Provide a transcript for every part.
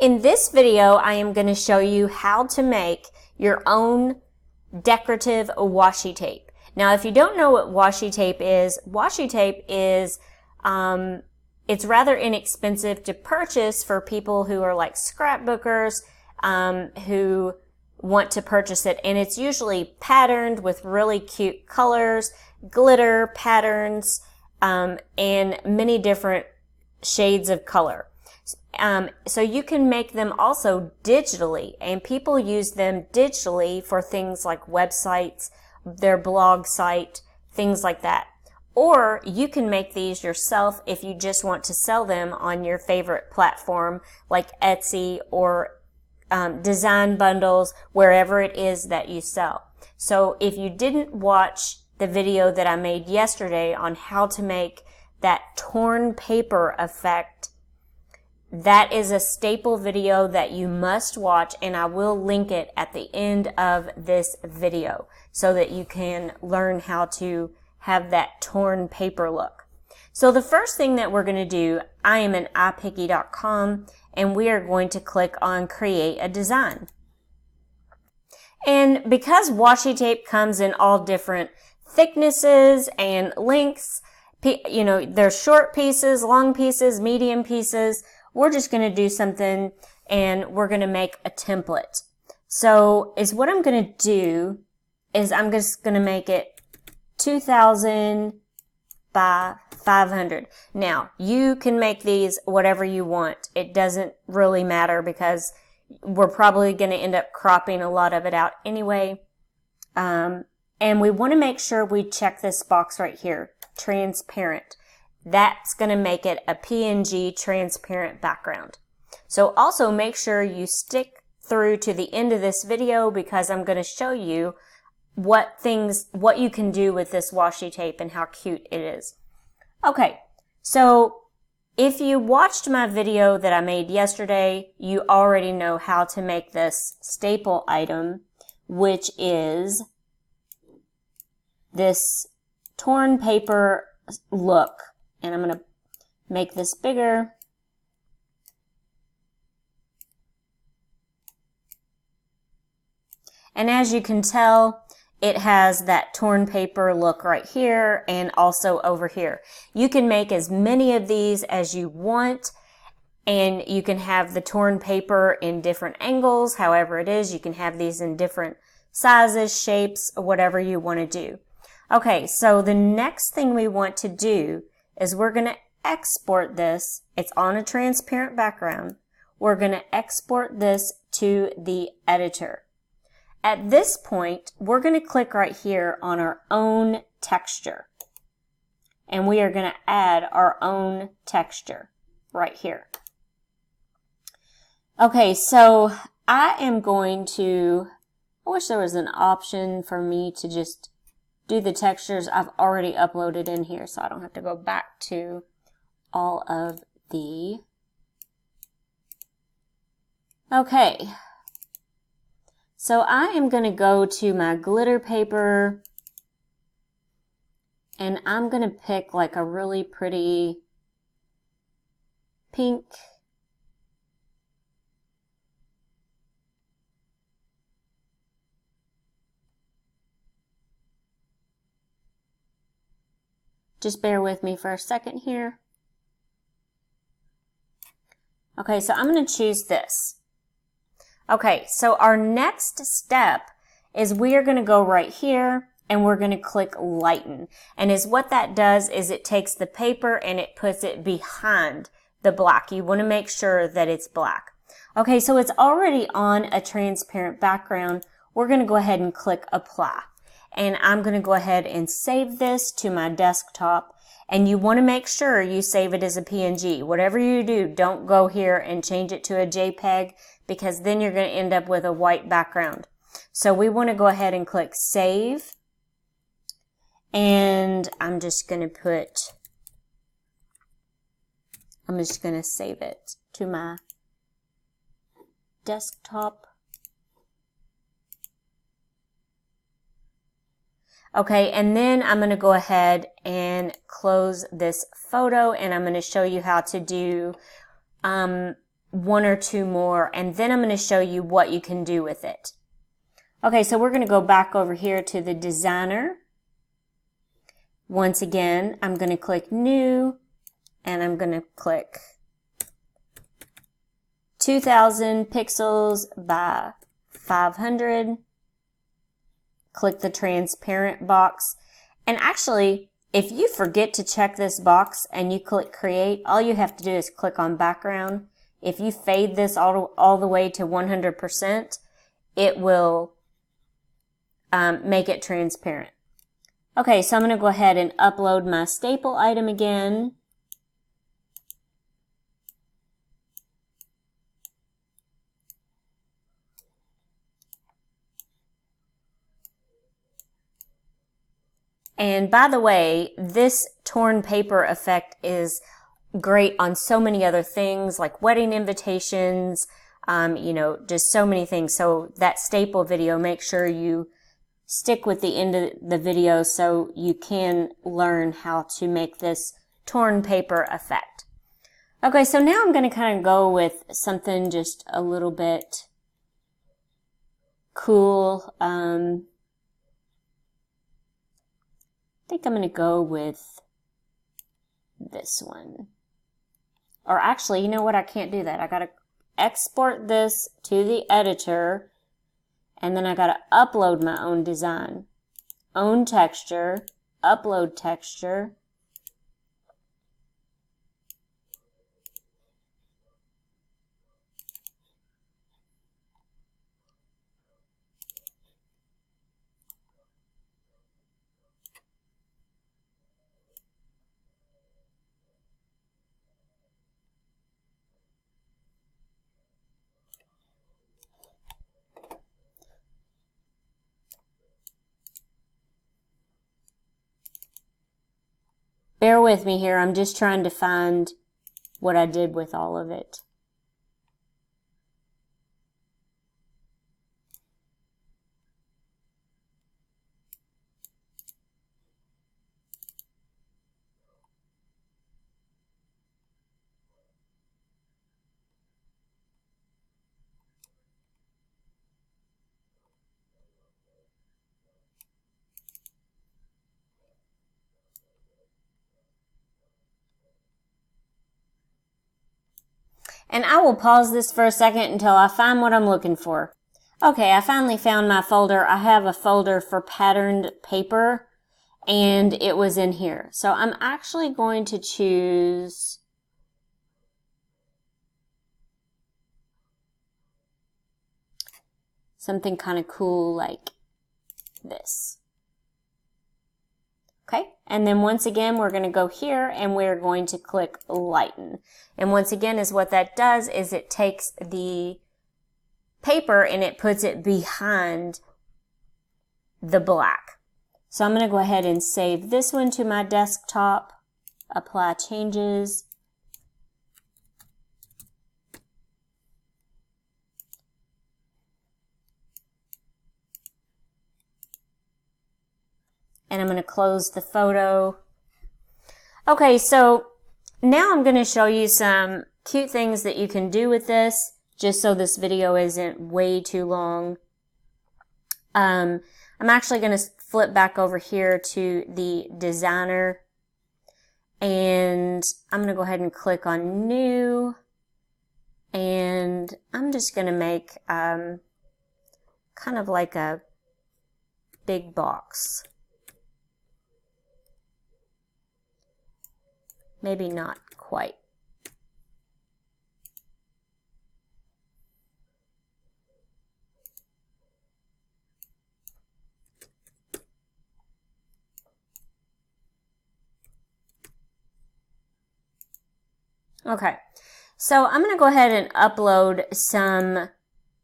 In this video, I am going to show you how to make your own decorative washi tape. Now, if you don't know what washi tape is it's rather inexpensive to purchase for people who are like scrapbookers, who want to purchase it. And it's usually patterned with really cute colors, glitter patterns, and many different shades of color. So you can make them also digitally, and people use them digitally for things like websites, their blog site, things like that. Or you can make these yourself if you just want to sell them on your favorite platform like Etsy or design bundles, wherever it is that you sell. So if you didn't watch the video that I made yesterday on how to make that torn paper effect, that is a staple video that you must watch, and I will link it at the end of this video so that you can learn how to have that torn paper look. So the first thing that we're going to do, I am in iPicky.com, and we are going to click on Create a Design. And because washi tape comes in all different thicknesses and lengths, you know, there's short pieces, long pieces, medium pieces, we're just going to do something and we're going to make a template. So what I'm going to do is I'm just going to make it 2000 by 500. Now, you can make these whatever you want. It doesn't really matter because we're probably going to end up cropping a lot of it out anyway. And we want to make sure we check this box right here, transparent. That's going to make it a PNG transparent background. So also make sure you stick through to the end of this video because I'm going to show you what you can do with this washi tape and how cute it is. Okay, so if you watched my video that I made yesterday, you already know how to make this staple item, which is this torn paper look. And I'm going to make this bigger. And as you can tell, it has that torn paper look right here and also over here. You can make as many of these as you want, and you can have the torn paper in different angles, however it is. You can have these in different sizes, shapes, whatever you want to do. Okay, so the next thing we want to do is we're going to export this. It's on a transparent background. We're going to export this to the editor. At this point, we're going to click right here on our own texture. And we are going to add our own texture right here. Okay, so I wish there was an option for me to just do the textures I've already uploaded in here so I don't have to go back to all of the... Okay, so I am going to go to my glitter paper and I'm going to pick like a really pretty pink. Just bear with me for a second here. Okay, so I'm going to choose this. Okay, so our next step is we are going to go right here and we're going to click lighten. And what that does is it takes the paper and it puts it behind the black. You want to make sure that it's black. Okay, so it's already on a transparent background. We're going to go ahead and click apply. And I'm going to go ahead and save this to my desktop. And you want to make sure you save it as a PNG. Whatever you do, don't go here and change it to a JPEG because then you're going to end up with a white background. So we want to go ahead and click save. And I'm just going to save it to my desktop. Okay, and then I'm going to go ahead and close this photo and I'm going to show you how to do one or two more, and then I'm going to show you what you can do with it. Okay, so we're going to go back over here to the designer. Once again, I'm going to click new, and I'm going to click 2000 pixels by 500. Click the transparent box. And actually, if you forget to check this box and you click create, all you have to do is click on background. If you fade this all the way to 100%, it will make it transparent. Okay, so I'm going to go ahead and upload my staple item again. And by the way, this torn paper effect is great on so many other things like wedding invitations, you know, just so many things. So that staple video, make sure you stick with the end of the video so you can learn how to make this torn paper effect. Okay, so now I'm going to kind of go with something just a little bit cool. I think I'm going to go with this one. Or actually, you know what? I can't do that. I got to export this to the editor, and then I got to upload my own design. Own texture, upload texture. Bear with me here, I'm just trying to find what I did with all of it. And I will pause this for a second until I find what I'm looking for. Okay, I finally found my folder. I have a folder for patterned paper, and it was in here. So I'm actually going to choose something kind of cool like this. Okay, and then once again, we're going to go here and we're going to click lighten. And once again, is what that does is it takes the paper and it puts it behind the black. So I'm going to go ahead and save this one to my desktop, apply changes. And I'm going to close the photo. Okay, so now I'm going to show you some cute things that you can do with this, just so this video isn't way too long. I'm actually going to flip back over here to the designer, and I'm going to go ahead and click on new, and I'm just going to make kind of like a big box. Maybe not quite. Okay, so I'm going to go ahead and upload some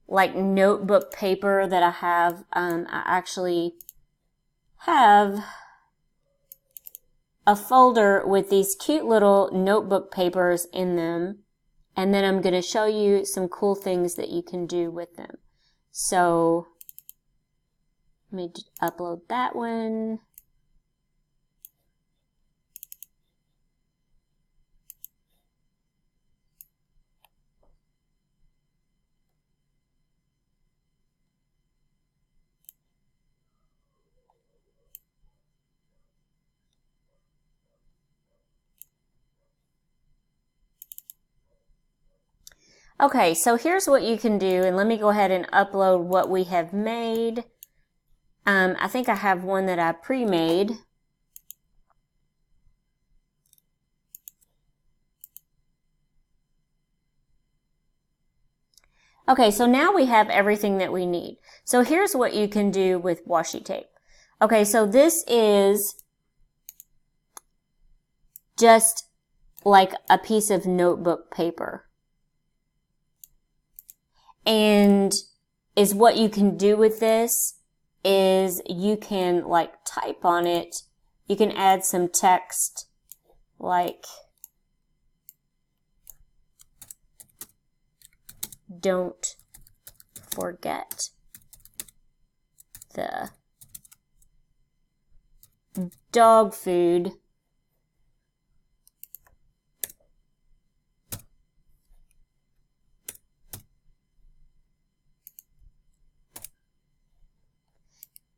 like notebook paper that I have. I actually have a folder with these cute little notebook papers in them, and then I'm going to show you some cool things that you can do with them. So let me upload that one. Okay, so here's what you can do, and let me go ahead and upload what we have made. I think I have one that I pre-made. Okay, so now we have everything that we need. So here's what you can do with washi tape. Okay, so this is just like a piece of notebook paper. And is what you can do with this is you can like type on it. You can add some text like don't forget the dog food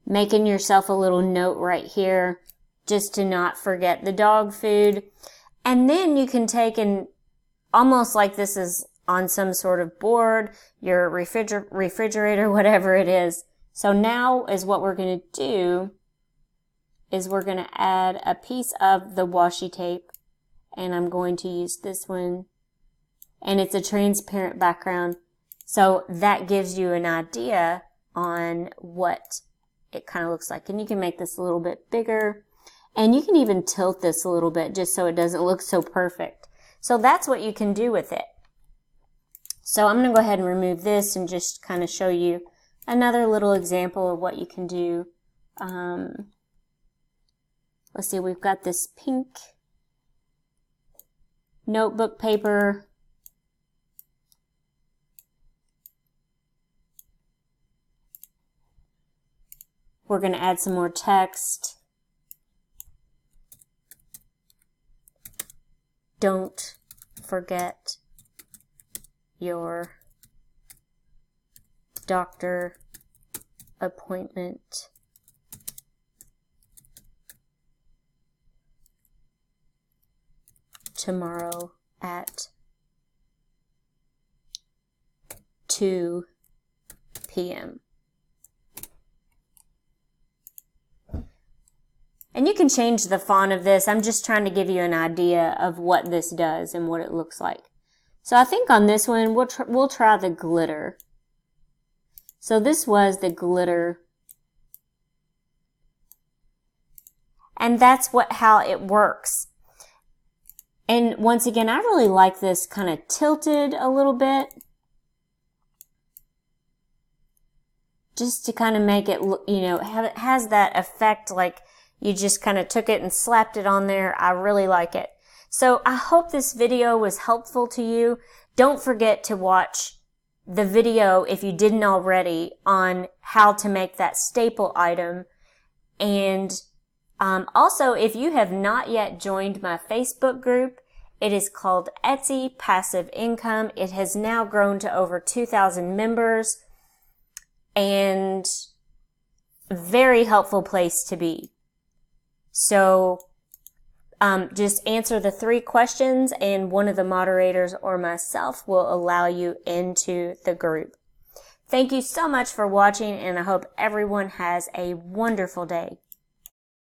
making yourself a little note right here just to not forget the dog food. And then you can take and almost like this is on some sort of board, your refrigerator, whatever it is. So now is what we're going to do is we're going to add a piece of the washi tape, and I'm going to use this one, and it's a transparent background. So that gives you an idea on what it kind of looks like. And you can make this a little bit bigger, and you can even tilt this a little bit just so it doesn't look so perfect. So that's what you can do with it. So I'm going to go ahead and remove this and just kind of show you another little example of what you can do. Let's see, we've got this pink notebook paper. We're going to add some more text. Don't forget your doctor appointment tomorrow at 2 p.m. And you can change the font of this. I'm just trying to give you an idea of what this does and what it looks like. So I think on this one, we'll try the glitter. So this was the glitter. And that's how it works. And once again, I really like this kind of tilted a little bit. Just to kind of make it look, you know, it has that effect like you just kind of took it and slapped it on there. I really like it. So I hope this video was helpful to you. Don't forget to watch the video, if you didn't already, on how to make that staple item. And also, if you have not yet joined my Facebook group, it is called Etsy Passive Income. It has now grown to over 2,000 members, and very helpful place to be. So just answer the 3 questions, and one of the moderators or myself will allow you into the group. Thank you so much for watching, and I hope everyone has a wonderful day.